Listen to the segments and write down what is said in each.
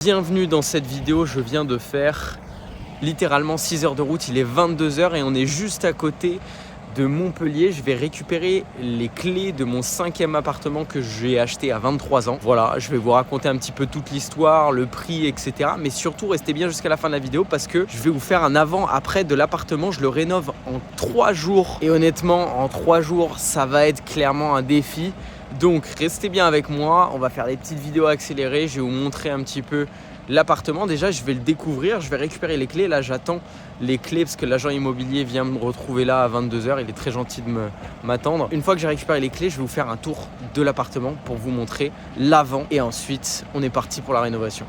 Bienvenue dans cette vidéo, je viens de faire littéralement 6 heures de route, il est 22 h et on est juste à côté de Montpellier. Je vais récupérer les clés de mon 5e appartement que j'ai acheté à 23 ans. Voilà, je vais vous raconter un petit peu toute l'histoire, le prix, etc. Mais surtout, restez bien jusqu'à la fin de la vidéo parce que je vais vous faire un avant-après de l'appartement. Je le rénove en 3 jours et honnêtement, en 3 jours, ça va être clairement un défi. Donc restez bien avec moi, on va faire des petites vidéos accélérées, je vais vous montrer un petit peu l'appartement. Déjà je vais le découvrir, je vais récupérer les clés. Là j'attends les clés parce que l'agent immobilier vient me retrouver là à 22 h. Il est très gentil de m'attendre. Une fois que j'ai récupéré les clés, je vais vous faire un tour de l'appartement pour vous montrer l'avant. Et ensuite on est parti pour la rénovation.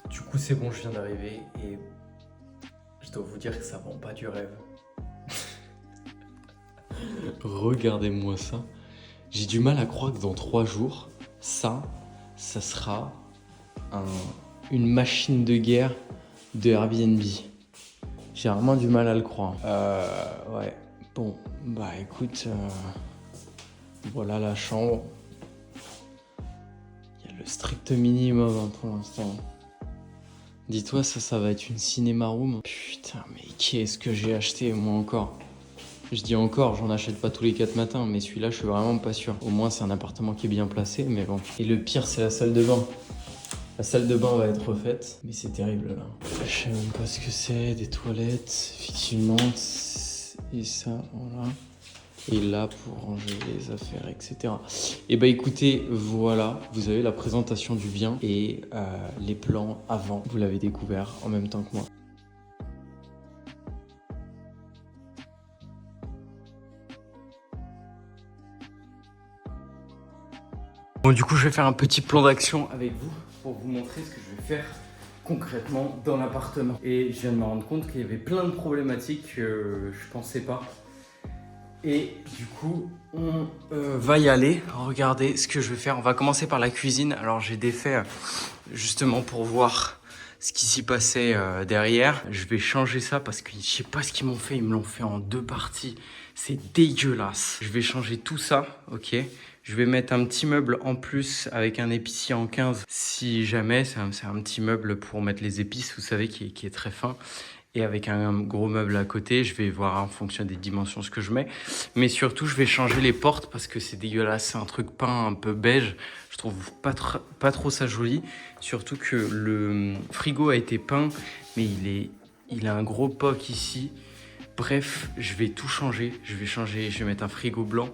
Du coup c'est bon, je viens d'arriver et je dois vous dire que ça vend pas du rêve. Regardez-moi ça. J'ai du mal à croire que dans 3 jours, ça sera une machine de guerre de Airbnb. J'ai vraiment du mal à le croire. Ouais, bon, bah écoute, voilà la chambre. Il y a le strict minimum hein, pour l'instant. Dis-toi, ça va être une cinéma room. Putain, mais qu'est-ce que j'ai acheté, moi encore? Je dis encore, j'en achète pas tous les 4 matins, mais celui-là, je suis vraiment pas sûr. Au moins, c'est un appartement qui est bien placé, mais bon. Et le pire, c'est la salle de bain. La salle de bain va être refaite, mais c'est terrible, là. Je sais même pas ce que c'est, des toilettes, effectivement. Et ça, voilà. Et là pour ranger les affaires, etc. Et bah écoutez, voilà, vous avez la présentation du bien et les plans avant, vous l'avez découvert en même temps que moi. Bon du coup je vais faire un petit plan d'action avec vous pour vous montrer ce que je vais faire concrètement dans l'appartement. Et je viens de me rendre compte qu'il y avait plein de problématiques que je pensais pas. Et du coup, on va y aller. Regardez ce que je vais faire. On va commencer par la cuisine. Alors, j'ai défait justement pour voir ce qui s'y passait derrière. Je vais changer ça parce que je sais pas ce qu'ils m'ont fait. Ils me l'ont fait en 2 parties. C'est dégueulasse. Je vais changer tout ça, ok. Je vais mettre un petit meuble en plus avec un épicier en 15. Si jamais, c'est un petit meuble pour mettre les épices, vous savez, qui est très fin. Et avec un gros meuble à côté, je vais voir en fonction des dimensions ce que je mets. Mais surtout, je vais changer les portes parce que c'est dégueulasse. C'est un truc peint un peu beige. Je trouve pas trop ça joli. Surtout que le frigo a été peint, mais il a un gros POC ici. Bref, je vais tout changer. Je vais mettre un frigo blanc.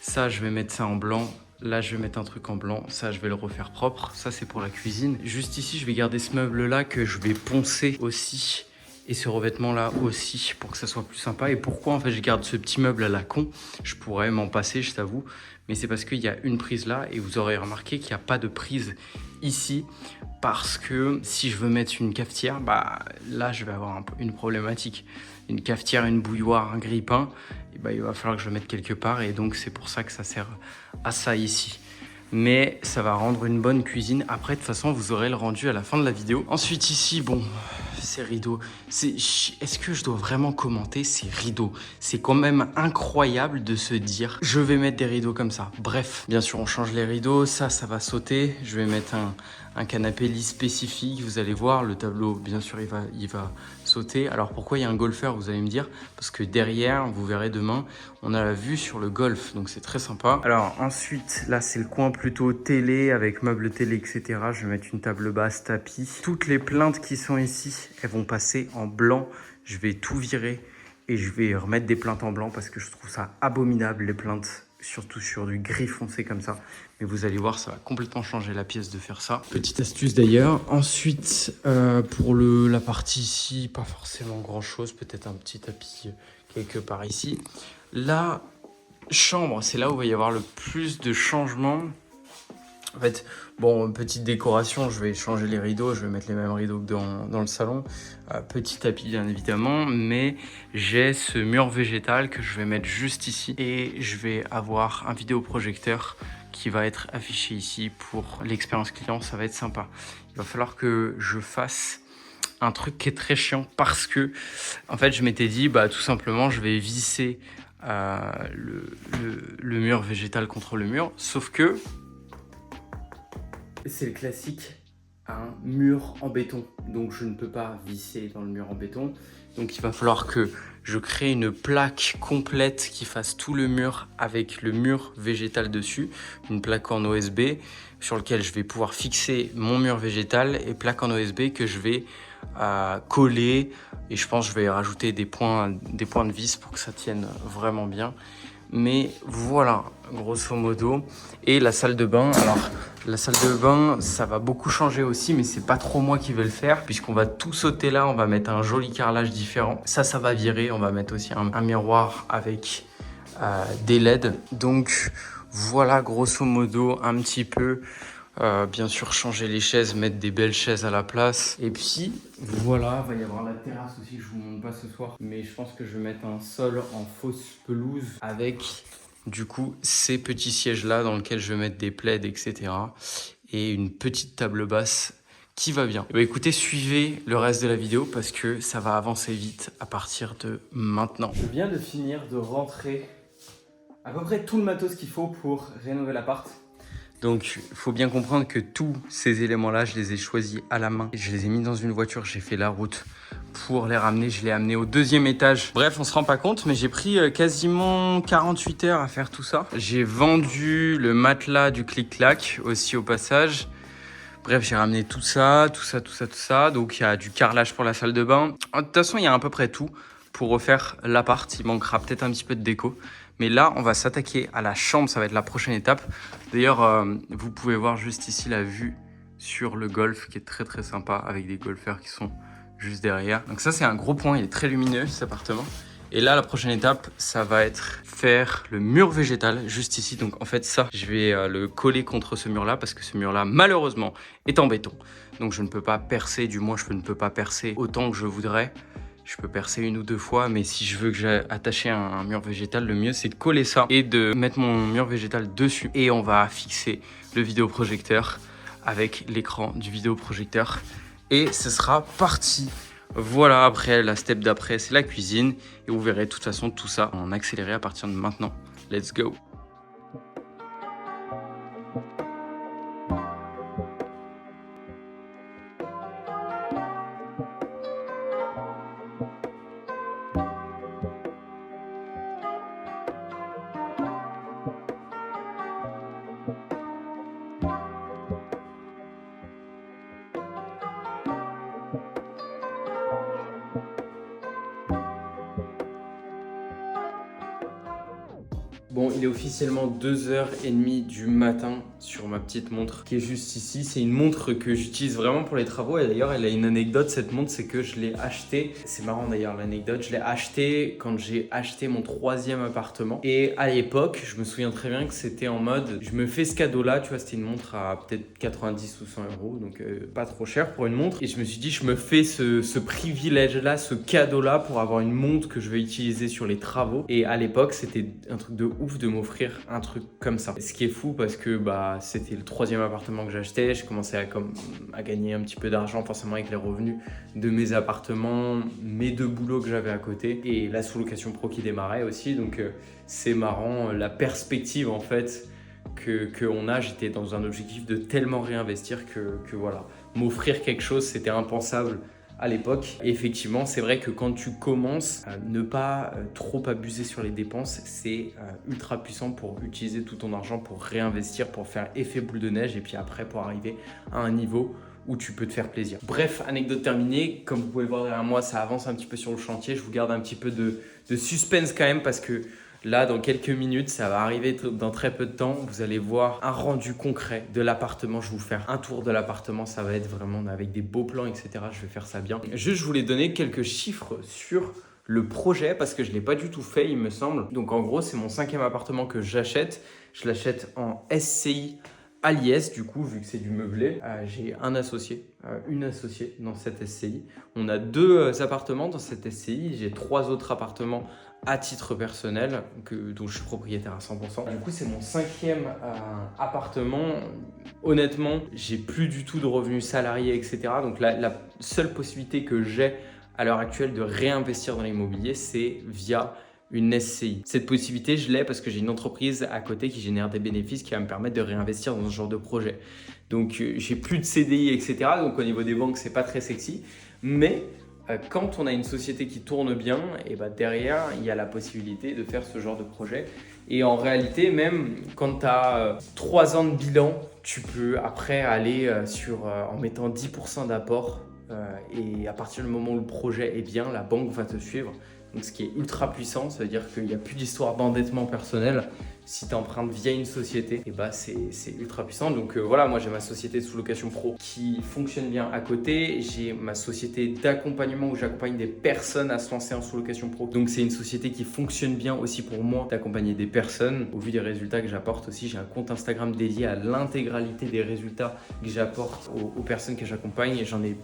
Ça, je vais mettre ça en blanc. Là, je vais mettre un truc en blanc. Ça, je vais le refaire propre. Ça, c'est pour la cuisine. Juste ici, je vais garder ce meuble-là que je vais poncer aussi. Et ce revêtement là aussi pour que ça soit plus sympa. Et pourquoi en fait je garde ce petit meuble à la con? Je pourrais m'en passer, je t'avoue, mais c'est parce qu'il y a une prise là et vous aurez remarqué qu'il n'y a pas de prise ici parce que si je veux mettre une cafetière, bah là je vais avoir une problématique. Une cafetière, une bouilloire, un grille-pain, et bah, il va falloir que je le mette quelque part et donc c'est pour ça que ça sert à ça ici. Mais ça va rendre une bonne cuisine. Après, de toute façon, vous aurez le rendu à la fin de la vidéo. Ensuite, ici, bon, ces rideaux. Est-ce que je dois vraiment commenter ces rideaux? C'est quand même incroyable de se dire, je vais mettre des rideaux comme ça. Bref, bien sûr, on change les rideaux. Ça va sauter. Je vais mettre un canapé lit spécifique. Vous allez voir, le tableau, bien sûr, il va sauter. Alors, pourquoi il y a un golfeur, vous allez me dire? Parce que derrière, vous verrez demain, on a la vue sur le golf. Donc, c'est très sympa. Alors, ensuite, là, c'est le coin plutôt télé avec meubles télé, etc. Je vais mettre une table basse, tapis. Toutes les plaintes qui sont ici, elles vont passer en blanc. Je vais tout virer et je vais remettre des plaintes en blanc parce que je trouve ça abominable, les plaintes, surtout sur du gris foncé comme ça. Mais vous allez voir, ça va complètement changer la pièce de faire ça. Petite astuce d'ailleurs. Ensuite, pour la partie ici, pas forcément grand chose. Peut-être un petit tapis quelque part ici. La chambre, c'est là où il va y avoir le plus de changements. En fait, bon, petite décoration, je vais changer les rideaux, je vais mettre les mêmes rideaux que dans le salon. Petit tapis bien évidemment, mais j'ai ce mur végétal que je vais mettre juste ici. Et je vais avoir un vidéoprojecteur qui va être affiché ici pour l'expérience client, ça va être sympa. Il va falloir que je fasse un truc qui est très chiant parce que, en fait, je m'étais dit, bah, tout simplement, je vais visser le mur végétal contre le mur, sauf que c'est le classique, un mur en béton. Donc je ne peux pas visser dans le mur en béton. Donc il va falloir que je crée une plaque complète qui fasse tout le mur avec le mur végétal dessus. Une plaque en OSB sur laquelle je vais pouvoir fixer mon mur végétal et plaque en OSB que je vais coller. Et je pense que je vais rajouter des points de vis pour que ça tienne vraiment bien. Mais voilà, grosso modo. Et la salle de bain, alors la salle de bain, ça va beaucoup changer aussi, mais c'est pas trop moi qui vais le faire, puisqu'on va tout sauter là, on va mettre un joli carrelage différent. Ça va virer, on va mettre aussi un miroir avec des LED. Donc voilà, grosso modo, un petit peu. Bien sûr, changer les chaises, mettre des belles chaises à la place. Et puis, voilà, il va y avoir la terrasse aussi que je vous montre pas ce soir. Mais je pense que je vais mettre un sol en fausse pelouse avec, du coup, ces petits sièges-là dans lesquels je vais mettre des plaids, etc. Et une petite table basse qui va bien. Et bah, écoutez, suivez le reste de la vidéo parce que ça va avancer vite à partir de maintenant. Je viens de finir de rentrer à peu près tout le matos qu'il faut pour rénover l'appart. Donc, il faut bien comprendre que tous ces éléments-là, je les ai choisis à la main. Je les ai mis dans une voiture, j'ai fait la route pour les ramener. Je l'ai amené au 2e étage. Bref, on se rend pas compte, mais j'ai pris quasiment 48 heures à faire tout ça. J'ai vendu le matelas du clic-clac aussi au passage. Bref, j'ai ramené tout ça. Donc, il y a du carrelage pour la salle de bain. De toute façon, il y a à peu près tout pour refaire l'appart. Il manquera peut-être un petit peu de déco. Mais là, on va s'attaquer à la chambre, ça va être la prochaine étape. D'ailleurs, vous pouvez voir juste ici la vue sur le golf qui est très très sympa avec des golfeurs qui sont juste derrière. Donc ça, c'est un gros point, il est très lumineux cet appartement. Et là, la prochaine étape, ça va être faire le mur végétal juste ici. Donc en fait, ça, je vais le coller contre ce mur-là parce que ce mur-là, malheureusement, est en béton. Donc je ne peux pas percer, du moins je ne peux pas percer autant que je voudrais. Je peux percer 1 ou 2 fois, mais si je veux que j'ai attaché un mur végétal, le mieux c'est de coller ça et de mettre mon mur végétal dessus. Et on va fixer le vidéoprojecteur avec l'écran du vidéoprojecteur. Et ce sera parti. Voilà, après, la step d'après, c'est la cuisine. Et vous verrez de toute façon tout ça en accéléré à partir de maintenant. Let's go! Bon, il est officiellement 2h30 du matin sur ma petite montre qui est juste ici. C'est une montre que j'utilise vraiment pour les travaux et d'ailleurs elle a une anecdote, cette montre, c'est que je l'ai achetée. C'est marrant d'ailleurs l'anecdote, je l'ai achetée quand j'ai acheté mon 3e appartement et à l'époque, je me souviens très bien que c'était en mode, je me fais ce cadeau là, tu vois, c'était une montre à peut-être 90 ou 100 euros, donc pas trop cher pour une montre et je me suis dit, je me fais ce privilège là, ce cadeau là pour avoir une montre que je vais utiliser sur les travaux et à l'époque, c'était un truc de ouf de m'offrir un truc comme ça. Ce qui est fou parce que bah, c'était le 3e appartement que j'achetais, je commençais à gagner un petit peu d'argent forcément avec les revenus de mes appartements, mes 2 boulots que j'avais à côté et la sous-location pro qui démarrait aussi, donc c'est marrant la perspective en fait qu'on a. J'étais dans un objectif de tellement réinvestir que voilà, m'offrir quelque chose c'était impensable à l'époque. Et effectivement, c'est vrai que quand tu commences, ne pas trop abuser sur les dépenses, c'est ultra puissant pour utiliser tout ton argent pour réinvestir, pour faire effet boule de neige et puis après pour arriver à un niveau où tu peux te faire plaisir. Bref, anecdote terminée. Comme vous pouvez voir derrière moi, ça avance un petit peu sur le chantier. Je vous garde un petit peu de suspense quand même parce que là, dans quelques minutes, ça va arriver dans très peu de temps. Vous allez voir un rendu concret de l'appartement. Je vais vous faire un tour de l'appartement. Ça va être vraiment avec des beaux plans, etc. Je vais faire ça bien. Juste, je voulais donner quelques chiffres sur le projet parce que je ne l'ai pas du tout fait, il me semble. Donc, en gros, c'est mon 5e appartement que j'achète. Je l'achète en SCI À Liès, du coup, vu que c'est du meublé, j'ai un associé, une associée dans cette SCI. On a 2 appartements dans cette SCI. J'ai 3 autres appartements à titre personnel dont je suis propriétaire à 100%. Du coup, c'est mon 5e appartement. Honnêtement, j'ai plus du tout de revenus salariés, etc. Donc la seule possibilité que j'ai à l'heure actuelle de réinvestir dans l'immobilier, c'est via une SCI. Cette possibilité, je l'ai parce que j'ai une entreprise à côté qui génère des bénéfices qui va me permettre de réinvestir dans ce genre de projet. Donc, j'ai plus de CDI, etc. Donc, au niveau des banques, c'est pas très sexy. Mais quand on a une société qui tourne bien, et bah derrière, il y a la possibilité de faire ce genre de projet. Et en réalité, même quand tu as 3 ans de bilan, tu peux après aller en mettant 10% d'apport. Et à partir du moment où le projet est bien, la banque va te suivre. Donc, ce qui est ultra puissant, ça veut dire qu'il n'y a plus d'histoire d'endettement personnel. Si tu empruntes via une société, et bah c'est ultra puissant. Donc voilà, moi j'ai ma société de sous-location pro qui fonctionne bien à côté. J'ai ma société d'accompagnement où j'accompagne des personnes à se lancer en sous-location pro. Donc c'est une société qui fonctionne bien aussi pour moi d'accompagner des personnes. Au vu des résultats que j'apporte aussi, j'ai un compte Instagram dédié à l'intégralité des résultats que j'apporte aux personnes que j'accompagne. Et j'en ai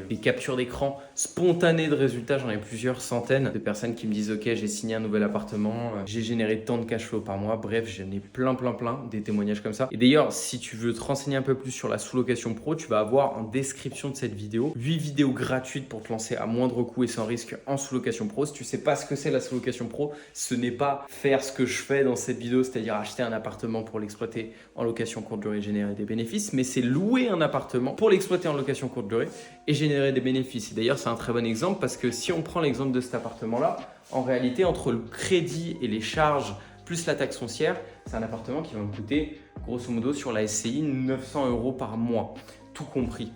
des captures d'écran spontanées de résultats. J'en ai plusieurs centaines de personnes qui me disent ok, j'ai signé un nouvel appartement, j'ai généré tant de cash flow par mois. Bref, j'en ai plein des témoignages comme ça. Et d'ailleurs, si tu veux te renseigner un peu plus sur la sous-location pro, tu vas avoir en description de cette vidéo 8 vidéos gratuites pour te lancer à moindre coût et sans risque en sous-location pro. Si tu sais pas ce que c'est la sous-location pro, ce n'est pas faire ce que je fais dans cette vidéo, c'est-à-dire acheter un appartement pour l'exploiter en location courte durée et générer des bénéfices, mais c'est louer un appartement pour l'exploiter en location courte durée et générer des bénéfices. Et d'ailleurs, c'est un très bon exemple parce que si on prend l'exemple de cet appartement-là, en réalité, entre le crédit et les charges plus la taxe foncière, c'est un appartement qui va me coûter grosso modo sur la SCI 900 € par mois, tout compris.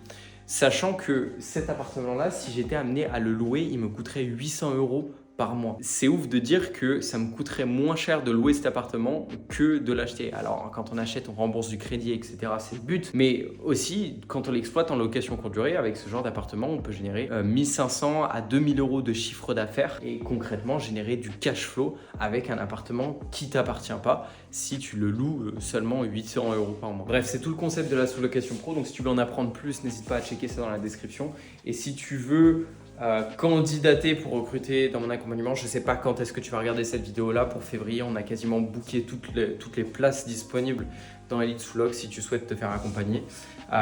Sachant que cet appartement-là, si j'étais amené à le louer, il me coûterait 800 € par mois. C'est ouf de dire que ça me coûterait moins cher de louer cet appartement que de l'acheter. Alors, quand on achète, on rembourse du crédit, etc. C'est le but. Mais aussi, quand on l'exploite en location courte durée, avec ce genre d'appartement, on peut générer 1500 à 2000 € de chiffre d'affaires et concrètement générer du cash flow avec un appartement qui ne t'appartient pas si tu le loues seulement 800 € par mois. Bref, c'est tout le concept de la sous-location pro. Donc, si tu veux en apprendre plus, n'hésite pas à checker ça dans la description. Et si tu veux candidater pour recruter dans mon accompagnement, je ne sais pas quand est-ce que tu vas regarder cette vidéo là. Pour février, on a quasiment booké toutes les places disponibles dans Elite Sous-Loc si tu souhaites te faire accompagner,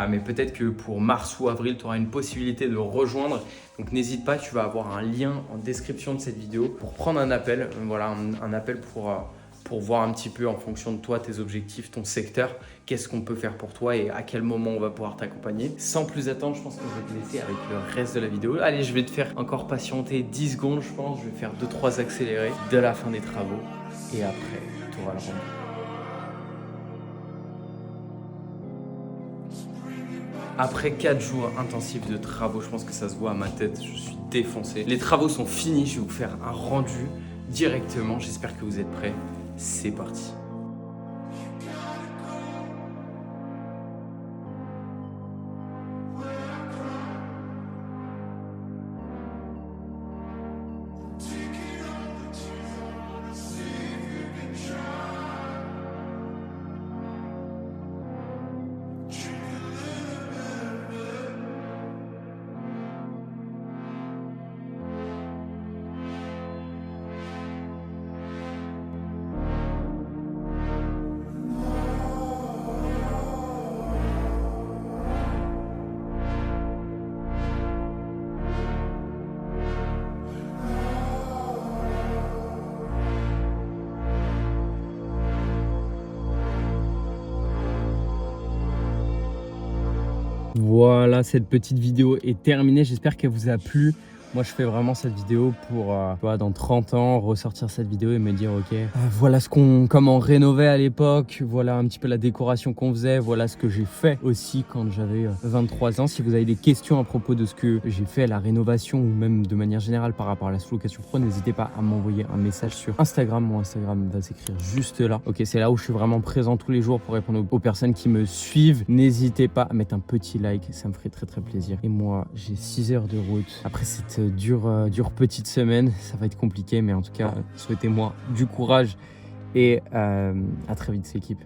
mais peut-être que pour mars ou avril tu auras une possibilité de rejoindre. Donc n'hésite pas, tu vas avoir un lien en description de cette vidéo pour prendre un appel. Voilà, un appel pour voir un petit peu en fonction de toi, tes objectifs, ton secteur, qu'est-ce qu'on peut faire pour toi et à quel moment on va pouvoir t'accompagner. Sans plus attendre, je pense que je vais te laisser avec le reste de la vidéo. Allez, je vais te faire encore patienter 10 secondes, je pense. Je vais faire 2-3 accélérés de la fin des travaux et après, tu auras le rendu. Après 4 jours intensifs de travaux, je pense que ça se voit à ma tête, je suis défoncé. Les travaux sont finis, je vais vous faire un rendu directement. J'espère que vous êtes prêts. C'est parti. Voilà, cette petite vidéo est terminée. J'espère qu'elle vous a plu. Moi, je fais vraiment cette vidéo pour, dans 30 ans, ressortir cette vidéo et me dire, ok, voilà comment on rénovait à l'époque, voilà un petit peu la décoration qu'on faisait, voilà ce que j'ai fait aussi quand j'avais 23 ans. Si vous avez des questions à propos de ce que j'ai fait à la rénovation ou même de manière générale par rapport à la sous-location pro, n'hésitez pas à m'envoyer un message sur Instagram. Mon Instagram va s'écrire juste là. Ok, c'est là où je suis vraiment présent tous les jours pour répondre aux personnes qui me suivent. N'hésitez pas à mettre un petit like, ça me ferait très très plaisir. Et moi, j'ai 6 heures de route. Après cette dure petite semaine, ça va être compliqué, mais en tout cas, souhaitez-moi du courage et à très vite, c'est l'équipe.